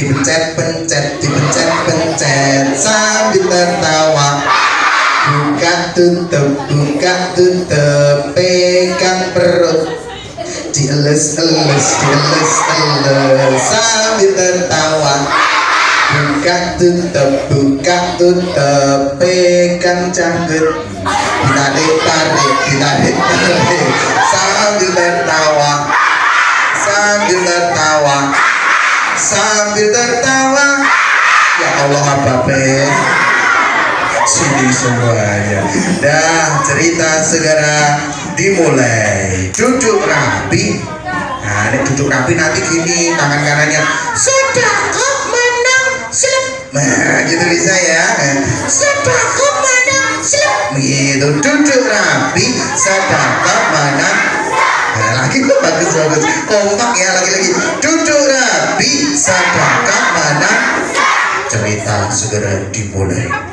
dipencet-pencet, dipencet-pencet sambil tertawa. Buka tutup, pegang perut, dielus-elus, dielus-elus sambil tertawa. Buka tutup, pegang janggut, ditarik-tarik, ditarik-tarik sambil tertawa, sambil tertawa, sambil tertawa. Ya Allah, apa be? Sini semuanya. Dah, cerita segera dimulai. Duduk rapi. Nah, ini duduk rapi nanti gini, tangan kanannya sudah kok menang slip. Nah, gitu bisa ya. Sudah kok menang slip. Gitu, duduk rapi, sedekah menang. Nah, lagi tuh bagus-bagus. Kompak ya, lagi-lagi. Duduk rapi, sedekah menang. Cerita segera dimulai.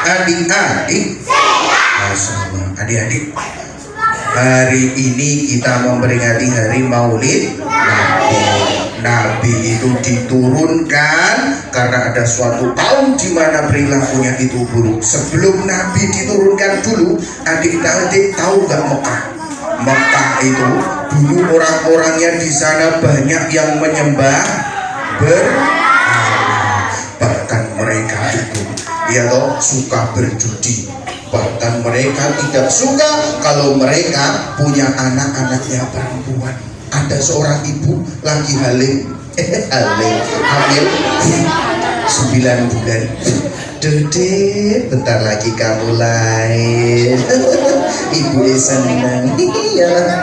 Adik-adik, adik-adik, hari ini kita memperingati hari Maulid Nabi. Nabi itu diturunkan karena ada suatu kaum di mana perilakunya itu buruk. Sebelum Nabi diturunkan dulu, adik-adik tahu nggak Mekah? Mekah itu dulu orang-orangnya di sana banyak yang menyembah bahkan mereka itu ya toh suka berjudi, bahkan mereka tidak suka kalau mereka punya anak-anaknya perempuan. Ada seorang ibu lagi hamil 9 bulan. Dede, bentar lagi kamu lahir. Ibu senang. Iya.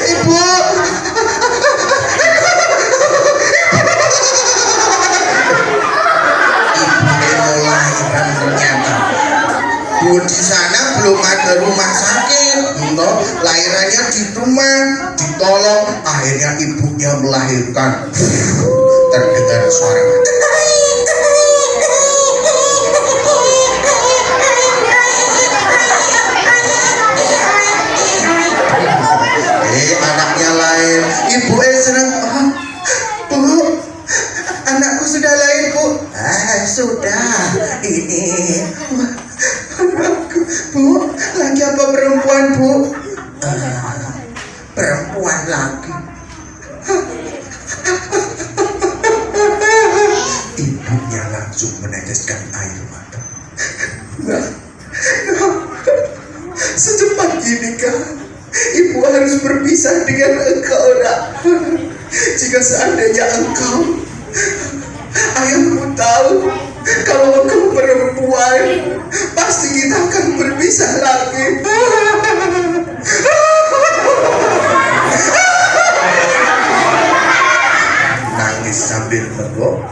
Ibu, Bu, di sana belum ada rumah sakit, lahirannya di rumah, ditolong, akhirnya ibunya melahirkan. Terdengar suara anaknya lahir, ibu senang. Bu, anakku sudah lahir, Bu. Sudah, ini anakku. Bu, lagi apa perempuan, Bu? Perempuan lagi. Ibunya langsung meneteskan air mata. Secepat ini kan ibu harus berpisah dengan engkau, nak. Jika seandainya engkau, ayahku tahu kalau engkau perempuan, pasti kita akan berpisah lagi. Nangis sambil menggok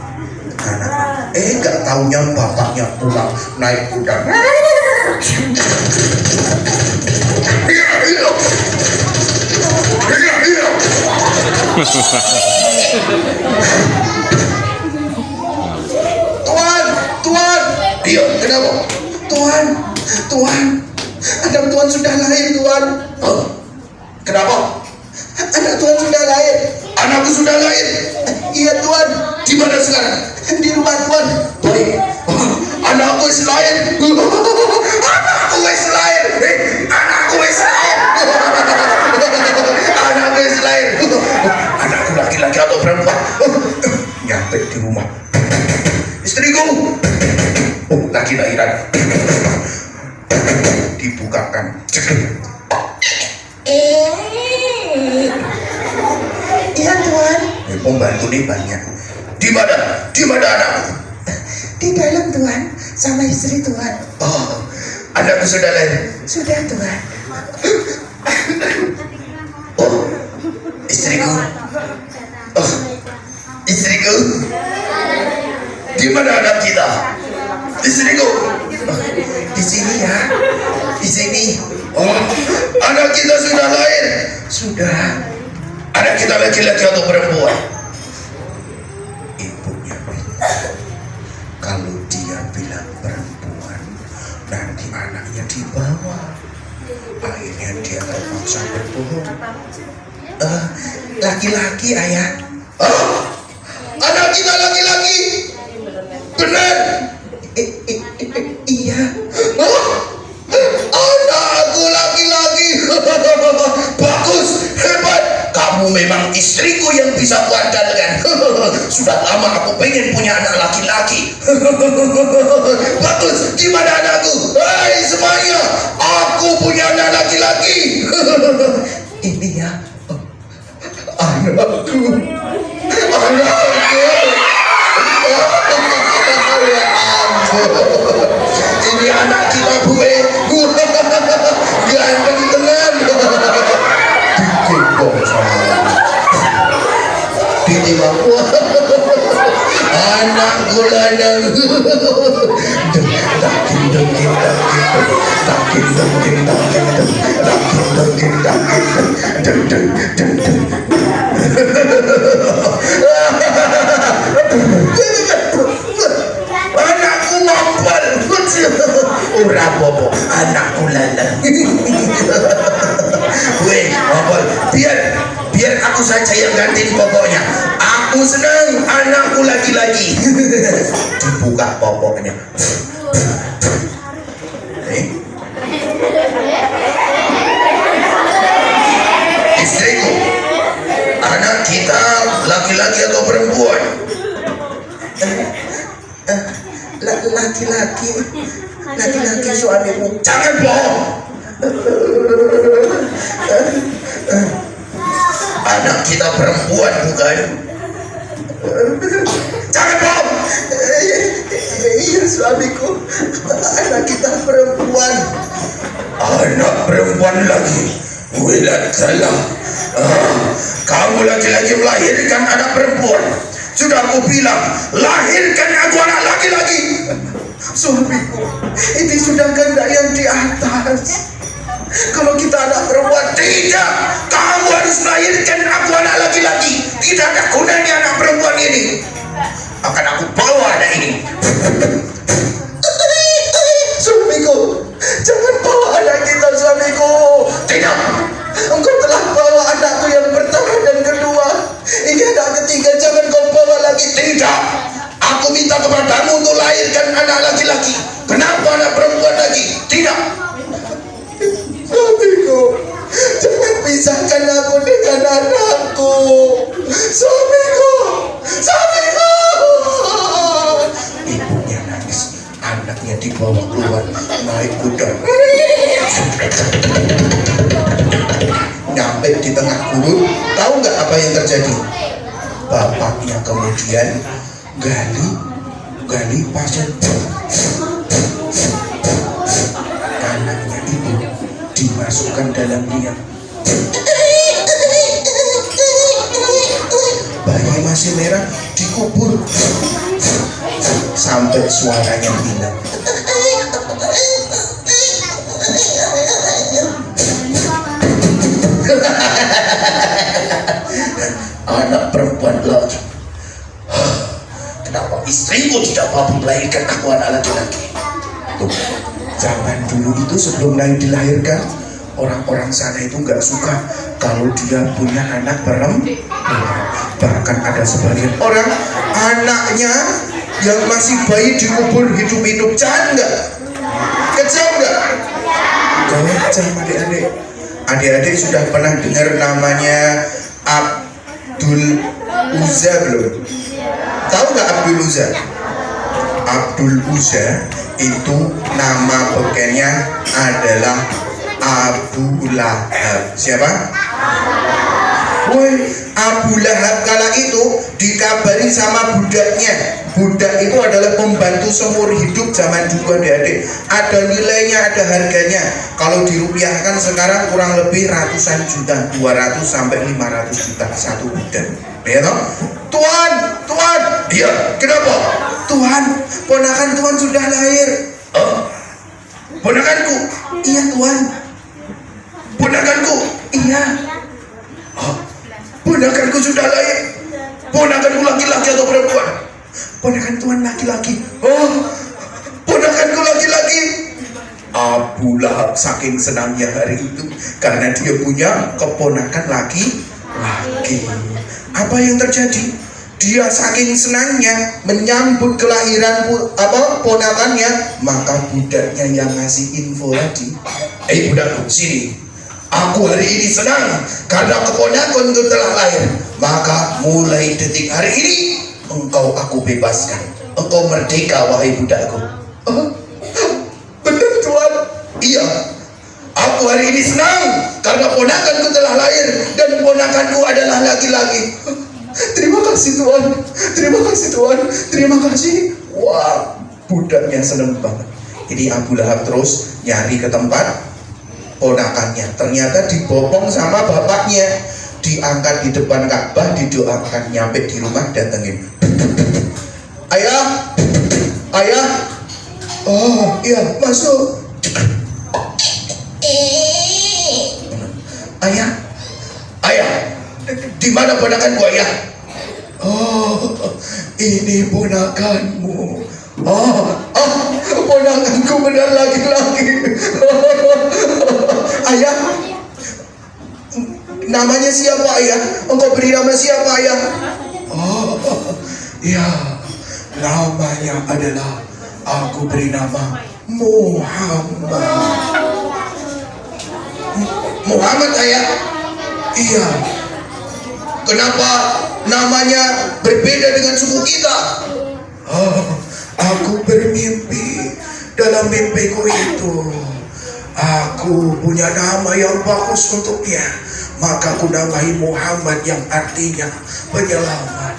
anak. Gak taunya bapaknya pulang naik kuda. Tuan, iya, kenapa? Tuan, anak Tuan sudah lahir, Tuan. Kenapa? Anak Tuan sudah lahir. Anakku sudah lahir. Iya, Tuan. Di mana sekarang? Di rumah Tuan. Baik. Anakku wis lahir. Anakku wis lahir. Anakku wis lahir. Anakku wis lahir. Anakku laki-laki atau perempuan? Nyampe di rumah. Istriku. Lagi lahiran. Dibukakan. Iya Tuhan. Pembantu ini banyak. Di mana? Di mana anakku? Di dalam Tuhan, sama istri Tuhan. Oh, anakku sudah lahir. Sudah Tuhan. Oh, istriku. Oh, istriku. Di mana anak kita? Istriku. Di sini ya. Di sini. Oh, anak kita sudah lahir. Sudah. Anak kita laki-laki atau perempuan? Ibunya bilang, kalau dia bilang perempuan, nanti anaknya dibawa. Akhirnya dia terpaksa berbohong. Laki-laki ayah. Oh, anak kita laki-laki. Benar. Iya. Oh, anakku laki-laki. Bagus, hebat. Kamu memang istriku yang bisa kuandalkan. Sudah lama aku pengen punya anak laki-laki. Bagus, gimana anakku? Hai semuanya, aku punya anak laki-laki. Ini ya. Anakku. Ya ampun. Ini anak kita gue. Ganteng tenan. Dikepok sama ditimbang. Anakku lanang. Anakku ngompol. Ora apa-apa, anakku lanang. Weh, ngompol. Biar aku saja yang gantiin pokoknya. Aku senang anakku laki-laki. Dibuka popoknya. Istriku, anak kita laki-laki atau perempuan? Laki-laki. Laki-laki suamimu. Jangan bohong. Anak kita perempuan bukan? Jangan bohong. Iya suamiku. Anak kita perempuan. Anak perempuan lagi. Wilayah salah. Kamu laki-laki melahirkan anak perempuan. Sudah aku bilang, lahirkan aku anak laki-laki. Suamiku, ini sudah kehendak yang di atas. Kalau kita anak perempuan, Tidak, kamu harus melahirkan aku anak laki-laki. Tidak ada gunanya anak perempuan ini. Akan aku bawa anak ini. suamiku, jangan bawa anak kita suamiku. Tidak. Engkau telah bawa anakku yang pertama dan kedua. Ini anak ketiga, jangan kau bawa lagi. Tidak. Aku minta kepadamu untuk lahirkan anak laki-laki. Kenapa anak perempuan lagi? Tidak. Suamiku, jangan pisahkan aku dengan anakku. Suamiku, suamiku. Ibunya nangis. Anaknya dibawa keluar naik kuda. Nyampe di tengah gurun, tahu nggak apa yang terjadi? Bapaknya kemudian gali pasir. Anaknya ibu dimasukkan dalam liang. Bayi masih merah dikubur sampai suaranya hilang. Anak perempuan lagi. Kenapa istriku tidak mampu melahirkan aku anak laki-laki? Tuh, zaman dulu itu sebelum dilahirkan, orang-orang sana itu nggak suka kalau dia punya anak perempuan. Bahkan ada sebagian orang anaknya yang masih bayi dikubur hidup-hidup. Jahat nggak? Kejam nggak? Kejam adik-adik. Adik-adik sudah pernah dengar namanya Abdul Uzza belum? Tahu nggak Abdul Uzza? Abdul Uzza itu nama bekennya adalah Abu Lahab. Siapa? Woi, Abu Lahab kala itu dikabari sama budaknya. Budak itu adalah pembantu seumur hidup zaman dulu adik-adik. Ada nilainya, ada harganya. Kalau dirupiahkan sekarang kurang lebih ratusan juta, 200 sampai 500 juta satu budak. Ya toh? Tuhan, Tuhan. Iya, kenapa? Tuhan, ponakan Tuhan sudah lahir. Ponakanku? Iya Tuhan. Ponakanku? Iya. Ponakanku sudah lahir. Ponakanku laki-laki atau perempuan? Ponakan Tuhan laki-laki. Ponakanku laki-laki. Abu Lahab saking senangnya hari itu karena dia punya keponakan laki-laki. Apa yang terjadi? Dia saking senangnya menyambut kelahiran ponakannya, maka budaknya yang ngasih info tadi, budakku sini, aku hari ini senang karena keponakanku telah lahir, maka mulai detik hari ini engkau aku bebaskan, engkau merdeka wahai budakku. Benar Tuhan? Iya, aku hari ini senang karena ponakanku telah lahir dan ponakanku adalah laki-laki. Terima kasih Tuhan, terima kasih Tuhan, terima kasih. Wah, budaknya seneng banget. Ini Abu Lahab terus nyari ke tempat ponakannya. Ternyata dibopong sama bapaknya, diangkat di depan Ka'bah, didoakan, nyampe di rumah datengin. Ayah, ayah. Oh iya, masuk. Ayah, ayah. Di mana ponakanku ayah? Ini ponakanmu. Ponakanku benar laki-laki. Ayah, namanya siapa ayah? Engkau beri nama siapa ayah? Ya, namanya adalah aku beri nama Muhammad. Muhammad ayah? Iya. Kenapa namanya berbeda dengan suku kita? Aku bermimpi. Dalam mimpiku itu aku punya nama yang bagus untuknya, maka aku namai Muhammad yang artinya penyelamat.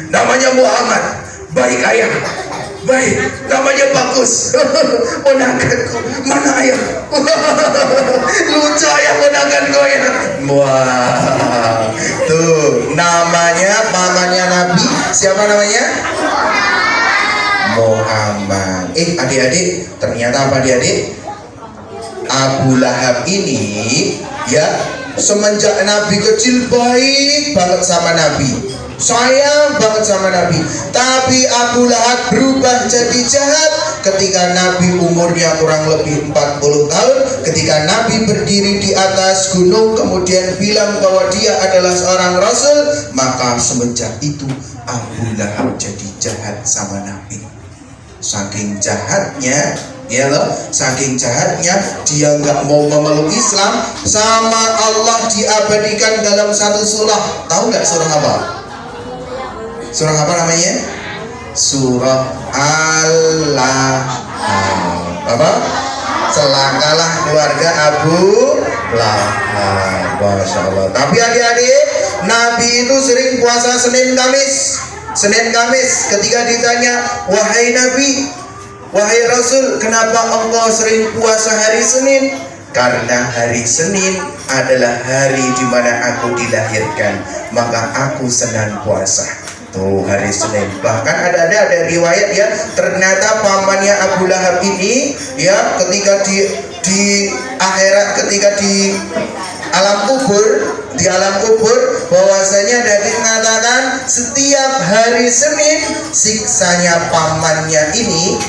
Namanya Muhammad. Baik ayah, baik, namanya bagus. Ponakanku, mana ayah? Lucu ayah ponakanku ya. Wah, tuh namanya pamannya Nabi. Siapa namanya? Muhammad. Adik-adik, ternyata apa adik-adik? Abu Lahab ini ya semenjak Nabi kecil baik banget sama Nabi, sayang banget sama Nabi. Tapi Abu Lahab berubah jadi jahat ketika Nabi umurnya kurang lebih 40 tahun. Ketika Nabi berdiri di atas gunung kemudian bilang bahwa dia adalah seorang rasul, maka semenjak itu Abu Lahab jadi jahat sama Nabi. Saking jahatnya, ya loh, saking jahatnya dia nggak mau memeluk Islam. Sama Allah diabadikan dalam satu surah. Tahu nggak surah apa? Surah apa namanya? Surah Al-Lahab. Apa? Celakalah keluarga Abu Lahab. Masya Allah. Tapi adik-adik, Nabi itu sering puasa Senin Kamis. Senin Kamis ketika ditanya, wahai Nabi, wahai Rasul, kenapa Allah sering puasa hari Senin? Karena hari Senin adalah hari di mana aku dilahirkan, maka aku senang puasa. Tuh hari Senin. Bahkan ada riwayat ya, ternyata pamannya Abu Lahab ini ya ketika di akhirat, ketika di alam kubur bahwasanya Nabi mengatakan setiap hari Senin siksanya pamannya ini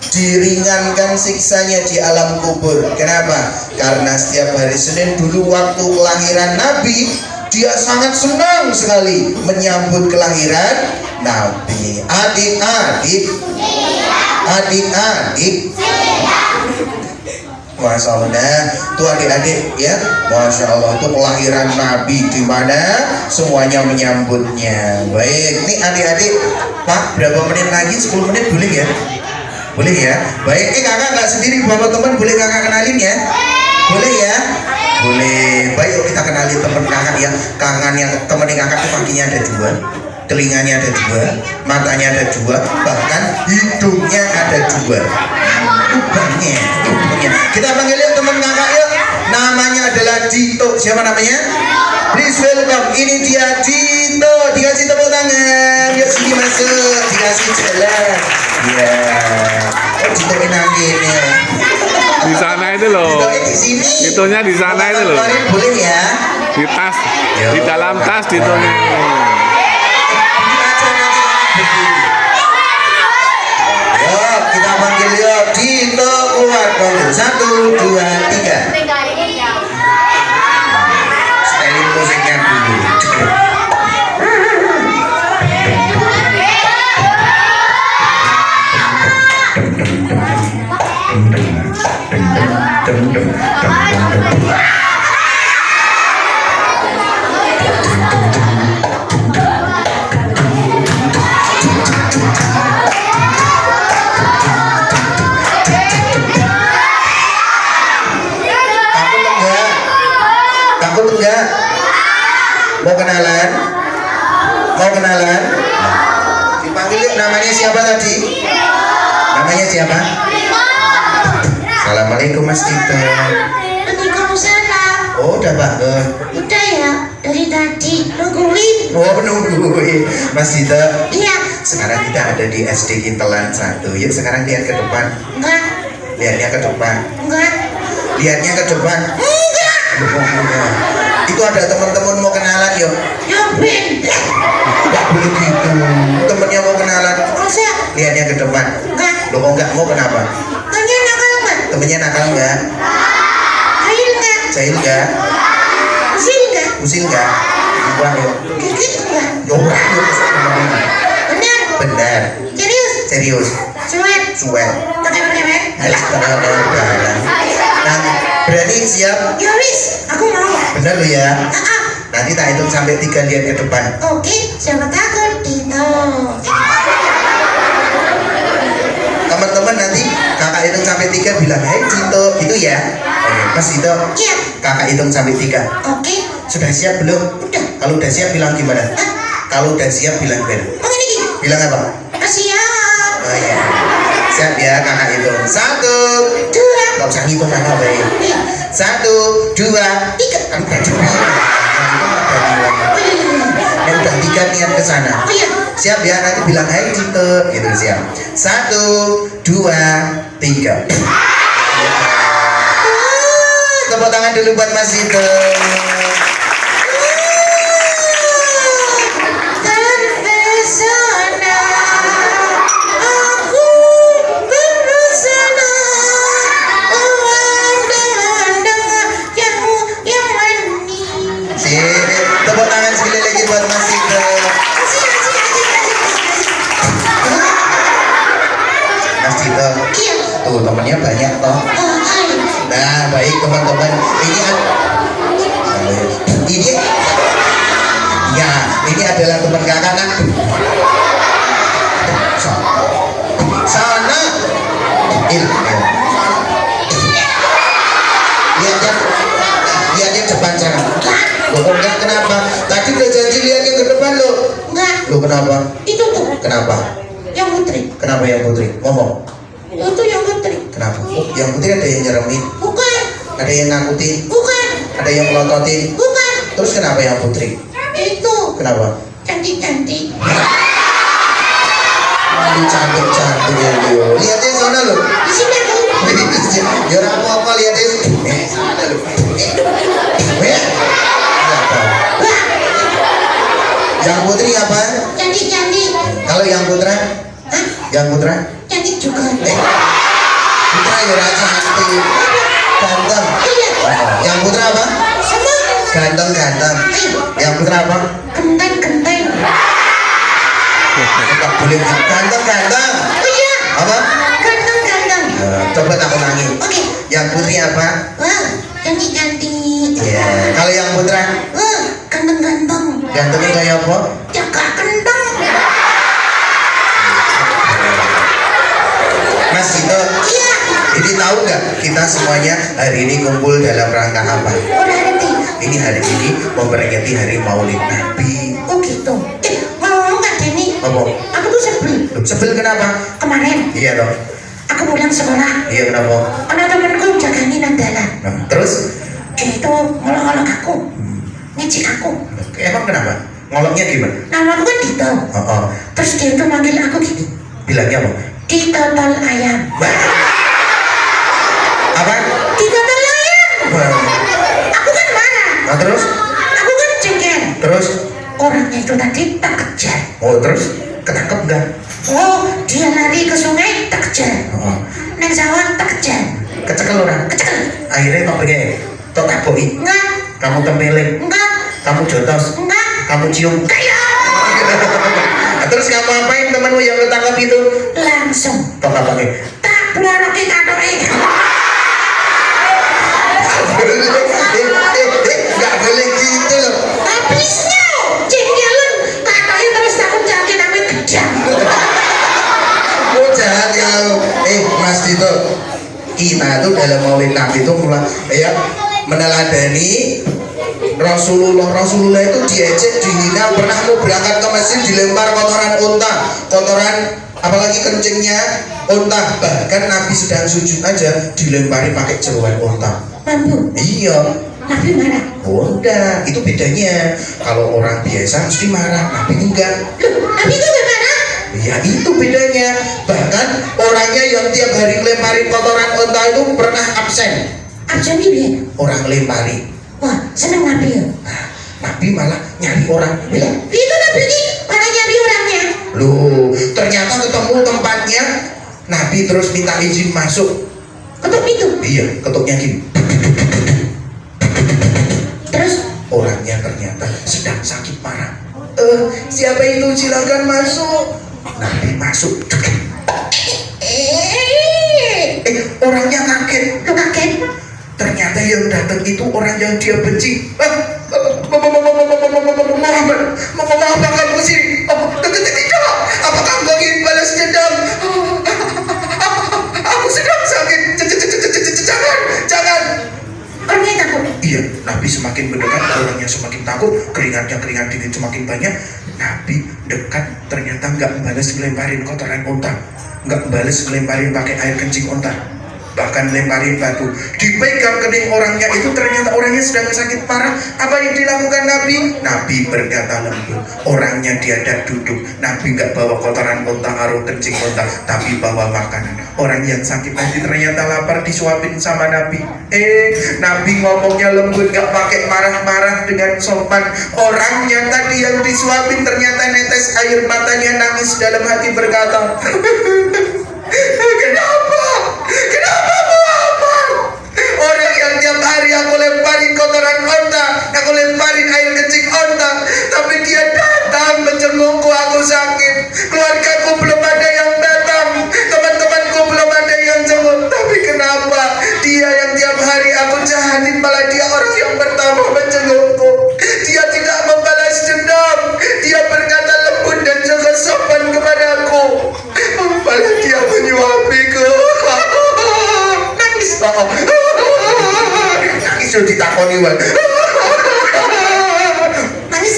diringankan siksanya di alam kubur. Kenapa? Karena setiap hari Senin dulu waktu kelahiran Nabi, dia sangat senang sekali menyambut kelahiran Nabi. Adik-adik, Masya Allah, tuh adik-adik ya, Masya Allah, tuh kelahiran Nabi di mana semuanya menyambutnya. Baik, ini adik-adik, Pak, berapa menit lagi? 10 menit boleh ya? Boleh ya? Baik, kakak nggak sendiri, bawa teman, boleh kakak kenalin ya? Boleh ya? Boleh. Baik, yuk kita kenalin teman kakak ya. Kangannya teman kakak tuh kakinya ada 2, telinganya ada 2, matanya ada 2, bahkan hidungnya ada 2. Hidungnya. Kita panggil yuk teman kakak yuk. Namanya adalah Dito. Siapa namanya? Please welcome. Ini dia Dito. Dikasih tepuk tangan. Yuk sini masuk. Dikasih jalan. Ya. Oh Dito nangis ya. Di sana itu loh. Di sini. Ditonya di sana itu loh. Boleh ya? Di tas, di dalam tas Ditonya. Yuk kita panggil yuk Dito keluar dulu. 1, 2, 3. Styling musiknya dulu. Takut enggak? Mau kenalan? Mau kenalan? Dipanggil yuk, namanya siapa tadi? Namanya siapa? Assalamualaikum Mas Dito. Waalaikumsalam. Oh udah bangun. Udah ya, dari tadi nungguin. Oh nungguin Mas Dito. Iya. Sekarang kita ada di SD Kintelan 1. Yuk sekarang lihat ke depan. Enggak. Lihatnya ke depan. Enggak. Lihatnya ke depan. Enggak. Itu ada teman-teman mau kenalan yuk. Ya beda. Gak boleh gitu. Temennya mau kenalan. Masa? Lihatnya ke depan. Enggak. Lo kok nggak mau kenapa? Tanya nakal enggak? Temennya nakal nggak? Jahil enggak? Jahil nggak? Usil enggak? Usil nggak? Bukan yuk. Gigit enggak? Jorah yuk. Benar? Benar. Serius? Serius. Cuek? Cuek. Pakai-pakai? Alah kadang-kadang. Nah, berani siap? Ya wis, aku mau. Benar lo ya? Ah. Nanti tak hitung sampai 3 lihat ke depan. Oke, siapa takut? Dito. Teman-teman nanti kakak hitung sampai 3 bilang hey Dito gitu ya. Oke, Mas Dito. Iya. Kakak hitung sampai 3. Oke. Sudah siap belum? Udah. Kalau udah siap bilang gimana? Ah. Kalau udah siap bilang gimana? Mau ini? Bilang apa? Siap. Oh iya. Siap ya kakak hitung. 1. 2. Gak usah ngitung kakak baik. 1, 2, 3. Kan udah cukup. Yang udah 3 niat ke sana. Oh iya. Siap ya nanti bilang hai Dito gitu siap. 1, 2, 3. Tepuk tangan dulu buat Mas Dito. Terpesona aku berusaha memandang yang manis. Sip. Tepuk tangan sekali lagi buat Mas Dito. Mas Dito. Iya. Tuh temennya banyak toh. Oh, hai. Nah baik teman-teman ini ya ini adalah teman kakak kan sana lihatnya depan sana lo enggak kenapa tadi udah janji lihatnya ke depan lo Enggak. lo kenapa Itu tuh kenapa yang putri. kenapa yang putri ngomong Itu yang putri. kenapa oh, yang putri ada yang nyeremin Bukan. ada yang ngakutin Bukan. ada yang melototin Bukan. terus kenapa yang putri Itu kenapa cantik-cantik. Ini cantik-cantik ya dia. Lihatnya sana lo. Di sini aku. Ya apa-apa lihatnya. Sana lo. Apa? Yang putri apa? Cantik-cantik. Kalau yang putra? Hah? Yang putra? Cantik juga. Putra ya cantik. Ganteng. Iya. Yang putra apa? Sama. Ganteng-ganteng. Ayo. Yang putra apa? Kentang-kentang. Enggak boleh ganteng-ganteng. Oh iya. Apa? Ganteng-ganteng. Coba tak ulangi. Oke. Yang putri apa? Wah, cantik-cantik. Ya. Kalau yang putra? Wah, ganteng-ganteng. Gantengnya kayak apa? Jaga kentang. Mas Jadi tahu nggak kita semuanya hari ini kumpul dalam rangka apa? Udah ngerti. Ini hari ini memperingati hari Maulid Nabi. Oh gitu. Ngomong nggak Denny? Ngomong. Aku tuh sebel. Loh, sebel kenapa? Kemarin Iya dong. aku pulang sekolah. Iya kenapa? Ada temanku jagain nang dalan. Nah, terus Dia itu ngolok-ngolok aku, ngecek aku. emang kenapa? Ngoloknya gimana? Nama aku kan Dito. Oh. Terus dia itu manggil aku gini, Bilangnya apa? ditotol ayam. Wah. Apa? Ditotol ayam. Wah. Aku kan marah. Nah, terus? Aku kan cengkel. Terus? Orangnya itu tadi tak kejar. Oh, terus? Ketangkep nggak? Oh, dia lari ke sungai tak kejar. Oh. Neng sawah tak kejar. Kecekel orang? Kecekel. Akhirnya kok begini? Tok taboki? Enggak. Kamu tempeling? Enggak. Kamu jotos? Enggak. Kamu cium? Kayak Nah, terus kamu apain temanmu yang ketangkep itu? langsung Tok apa nih? tak pelorokin katoe. Nggak boleh gitu loh. Habisnya cengkelun katoe terus takut jakin amit kejam. Oh jahat ya. Mas Dito, kita tuh dalam Maulid Nabi itu mulai ya meneladani Rasulullah itu diejek, dihina, pernah mau berangkat ke masjid dilempar kotoran unta, kotoran apalagi kencingnya unta, bahkan Nabi sedang sujud aja dilempari pakai jeruan unta. Mampu. Iya. Nabi marah. Oh enggak, itu bedanya. Kalau orang biasa mesti marah, Nabi enggak. Loh, Nabi itu gak marah? Ya itu bedanya. Bahkan orangnya yang tiap hari lemparin kotoran unta itu pernah absen. Absen dia. Orang lempari. Wah, seneng Nabi ya. Nah, Nabi malah nyari orang. Lah, itu Nabi ini malah nyari orangnya. Loh, ternyata ketemu tempatnya. Nabi terus minta izin masuk. Ketuk itu. Iya, ketuknya gini. Terus Orangnya ternyata sedang sakit parah. Siapa itu? Silakan masuk. Nabi masuk. Orangnya kaget. lu kaget. Ternyata yang datang itu orang yang dia benci. Muhammad kamu sih? Tidak. Apakah engkau ingin balas dendam? Aku sedang sakit. Jangan. Orangnya takut. Iya, Nabi semakin mendekat, orangnya semakin takut, keringat dingin semakin banyak. Nabi dekat, ternyata nggak balas ngelemparin kotoran unta, nggak balas ngelemparin pakai air kencing unta, bahkan lemparin batu. Dipegang kening orangnya itu, ternyata orangnya sedang sakit parah. Apa yang dilakukan Nabi? Nabi berkata lembut, orangnya diajak duduk. Nabi nggak bawa kotoran unta, aruh kencing unta, tapi bawa makanan. Orang yang sakit hati ternyata lapar, disuapin sama Nabi. Nabi ngomongnya lembut, gak pakai marah-marah, dengan sopan. Orangnya tadi yang disuapin ternyata netes air matanya, nangis dalam hati berkata, Kenapa Muhammad? Orang yang tiap hari aku lemparin kotoran onta, aku lemparin air kencing onta, tapi dia datang menjengukku, aku sakit. Keluargaku belum ada yang datang, teman-temanku belum ada yang jenguk, tapi kenapa dia yang tiap hari aku jahatin, malah dia orang yang pertama menjengukku. Dia tidak membalas dendam, dia berkata lembut dan juga sopan kepadaku, malah dia menyuapiku. Nangis sudah ditakoni wan. Nangis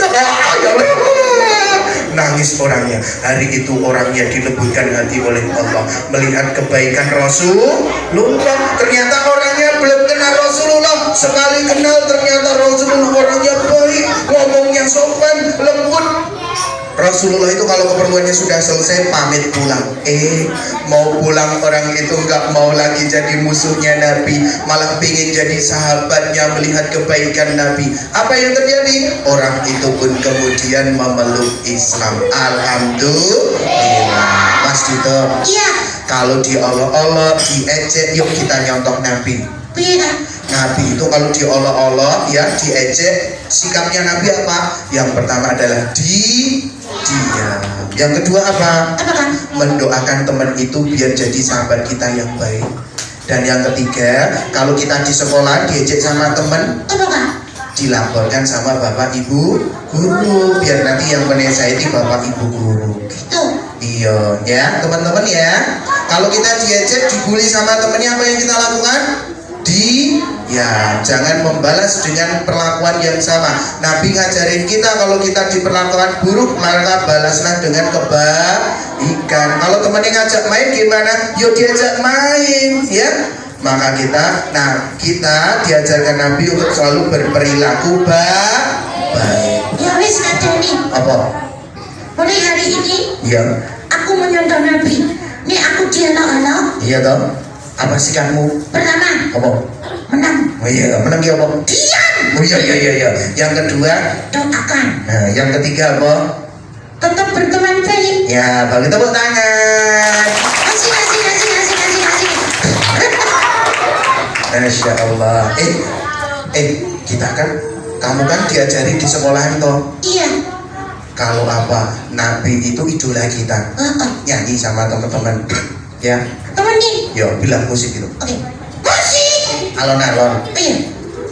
nangis orangnya. Hari itu orangnya dilembutkan hati oleh Allah melihat kebaikan Rasulullah. Ternyata orangnya belum kenal Rasulullah, sekali kenal ternyata Rasulullah orangnya baik, ngomongnya sopan, lembut. Rasulullah itu kalau keperluannya sudah selesai pamit pulang. Mau pulang orang itu nggak mau lagi jadi musuhnya Nabi, malah pingin jadi sahabatnya, melihat kebaikan Nabi. Apa yang terjadi? Orang itu pun kemudian memeluk Islam. Alhamdulillah. Mas Dito, Iya. kalau diolok-olok, diejek, yuk kita nyontok Nabi. Iya. Nabi itu kalau diolok-olok, ya diejek, sikapnya Nabi apa? Yang pertama adalah diam. Yang kedua apa? Apakah? Mendoakan teman itu biar jadi sahabat kita yang baik. Dan yang ketiga, kalau kita di sekolah diejek sama teman, Apakah? dilaporkan sama bapak ibu guru, biar nanti yang menasihati bapak ibu guru. Itu. Iya, ya teman-teman ya. Kalau kita diejek, dibully sama temennya, apa yang kita lakukan? Jangan membalas dengan perlakuan yang sama. Nabi ngajarin kita kalau kita diperlakukan buruk, maka balaslah dengan kebaikan. Kalau temennya ngajak main gimana? Yo diajak main, ya. Maka kita diajarkan Nabi untuk selalu berperilaku baik. Ya wis kadang nih. Apa? Mulai hari ini Iya. aku menyontoh Nabi. Nih aku dialog-alog. Iya toh. Apa sih kamu? Pertama, Apa? menang. Oh iya, menang ya apa? Diam. Oh iya. Yang kedua, Doakan. nah, yang ketiga apa? Tetap berteman baik. Ya, bagi tepuk tangan. Kasih. Masya Allah. Kita kan, kamu kan diajari di sekolahan toh. Iya. Kalau apa? Nabi itu idola kita. Nyanyi sama teman-teman. Ya, Teman nih. yo bilang musik itu. Oke. Musik. Alon-alon. Iya.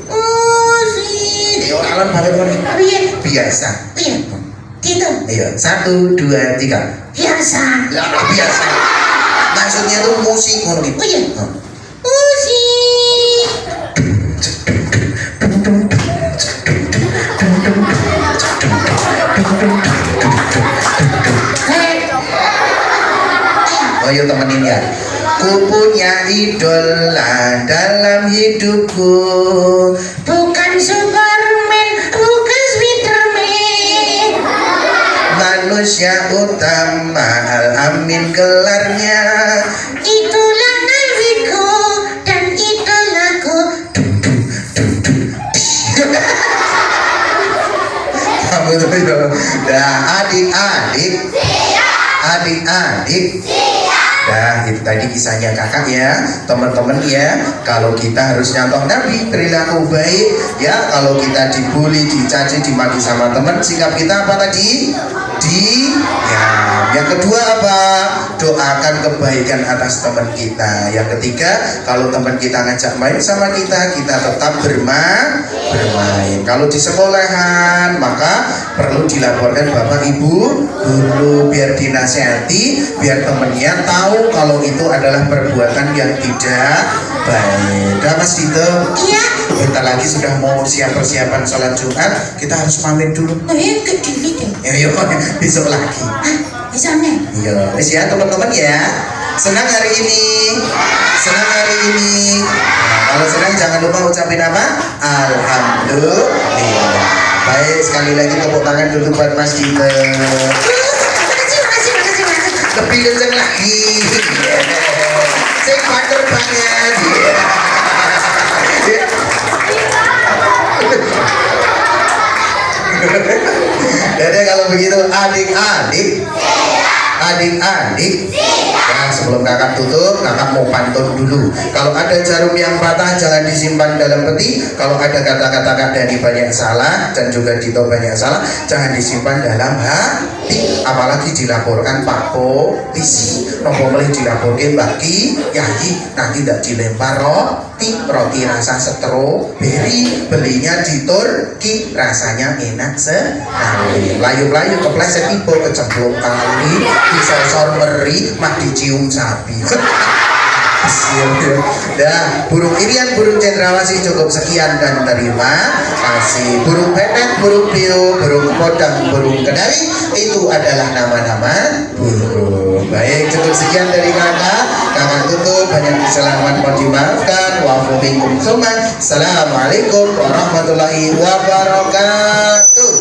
Musik. Yo alon banget Iya. biasa. Iya. Gitu. Iya, 1, 2, 3. Biasa. Ya biasa. Maksudnya tuh musik ngono gitu. Oh iya. Oh. Musik. Oh iya temenin ya. Ku punya idola dalam hidupku. Bukan Superman, bukan Spiderman. Manusia utama Al-Amin gelarnya. Itulah nabiku dan idolaku. Kamu tuh itu. Nah, adik-adik. Nah, itu tadi kisahnya kakak ya, teman-teman ya. Kalau kita harus nyontoh Nabi, perilaku baik ya. Kalau kita dibully, dicaci, dimaki sama teman, sikap kita apa tadi? Yang kedua apa? Doakan kebaikan atas teman kita. Yang ketiga, kalau teman kita ngajak main sama kita tetap bermain. Kalau di sekolahan, maka perlu dilaporkan bapak ibu guru, biar dinasihati, biar temennya tahu kalau itu adalah perbuatan yang tidak baik. Udah Mas Dito? Iya. Bentar lagi sudah mau persiapan sholat Jumat, kita harus pamit dulu. Ke diri deh. Yuk, besok lagi. Di sana. Iya, wis ya teman-teman ya. Senang hari ini. Kalau senang jangan lupa ucapin apa? Alhamdulillah. Baik, sekali lagi tepuk tangan dulu buat Mas Dito. Makasih. Lebih kenceng lagi. Cek partner banget. Jadi kalau begitu adik-adik. Nah, sebelum kakak tutup, kakak mau pantun dulu. Kalau ada jarum yang patah jangan disimpan dalam peti. Kalau ada kata-kata Kak Dani banyak salah dan juga Dito banyak salah, jangan disimpan dalam hati. Apalagi dilaporkan Pak Polisi. Nopo boleh dilaporkan bagi Yayi, nanti tidak dilempar roti rasa stroberi, belinya di Turki, rasanya enak sekali. Layu-layu kepleset ibu, kecemplung kali, disosor meri, mah dicium sapi. Dah, burung irian, burung cendrawasih cukup sekian dan terima kasih. Burung petet, burung piu, burung podang, burung kenari, itu adalah nama-nama burung. Baik, cukup sekian dari kakak tutup, banyak kesalahan mohon dimaafkan. Wa'fu minkum tsumma. Assalamualaikum warahmatullahi wabarakatuh.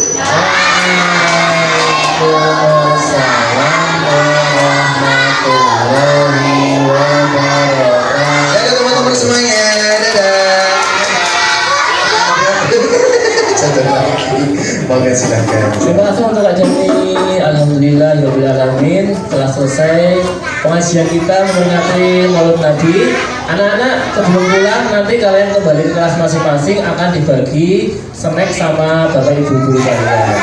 Waalaikumsalam warahmatullahi wabarakatuh. Dadah teman-teman semuanya, dadah. Satu lagi, moga silakan. Terima kasih untuk Kak Jani. Alhamdulillah alamin. Telah selesai pengajian kita memperingati Maulid Nabi. Anak-anak sebelum pulang nanti kalian kembali ke kelas masing-masing akan dibagi snack sama bapak ibu guru kalian.